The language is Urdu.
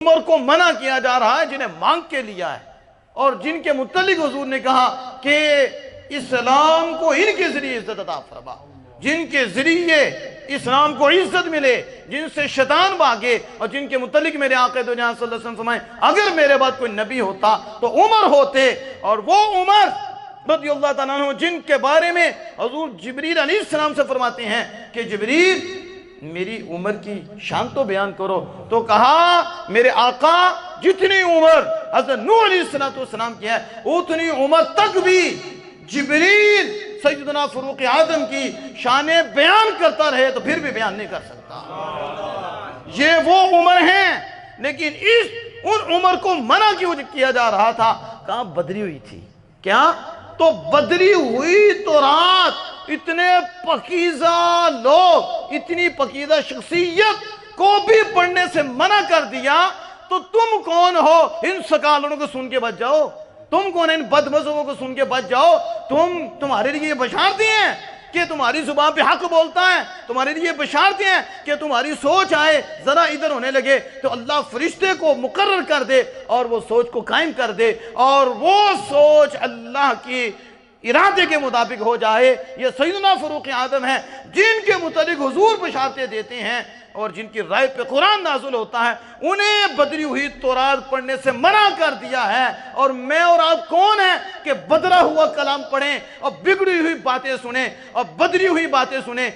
عمر کو منع کیا جا رہا ہے جنہیں مانگ کے لیا ہے اور جن کے متعلق حضور نے کہا کہ اسلام کو ان کے ذریعے عزت عطا فرما، جن کے ذریعے اسلام کو عزت ملے، جن سے شیطان بھاگے، اور جن کے متعلق میرے آقا دو جہاں صلی اللہ علیہ وسلم فرمائے اگر میرے بعد کوئی نبی ہوتا تو عمر ہوتے، اور وہ عمر رضی اللہ تعالیٰ عنہ جن کے بارے میں حضور جبریل علیہ السلام سے فرماتے ہیں کہ جبریل میری عمر کی شان تو بیان کرو، تو کہا میرے آقا جتنی عمر حضرت نوح علیہ السلام کی ہے اتنی عمر تک بھی جبریل سیدنا فاروق اعظم کی شان بیان کرتا رہے تو پھر بھی بیان نہیں کر سکتا۔ یہ وہ عمر ہیں، لیکن ان عمر کو منع کیوں کیا جا رہا تھا؟ کہاں بدری ہوئی تھی کیا؟ تو بدری ہوئی تو رات اتنے پکیزہ لوگ، اتنی پکیزہ شخصیت کو بھی پڑھنے سے منع کر دیا، تو تم کون ہو ان سکالوں کو سن کے بچ جاؤ؟ تم کون ہیں ان بد مذہبوں کو سن کے بچ جاؤ؟ تمہارے لیے یہ بشارتیں ہیں کہ تمہاری زبان پہ حق بولتا ہے، تمہارے لیے بشارتیں ہیں کہ تمہاری سوچ آئے ذرا ادھر ہونے لگے تو اللہ فرشتے کو مقرر کر دے اور وہ سوچ کو قائم کر دے اور وہ سوچ اللہ کی ارادے کے مطابق ہو جائے۔ یہ سیدنا فاروق اعظم ہیں جن کے متعلق حضور بشارتیں دیتے ہیں اور جن کی رائے پہ قرآن نازل ہوتا ہے، انہیں بدری ہوئی تورات پڑھنے سے منع کر دیا ہے۔ اور میں اور آپ کون ہیں کہ بدرا ہوا کلام پڑھیں اور بگڑی ہوئی باتیں سنیں اور بدری ہوئی باتیں سنیں؟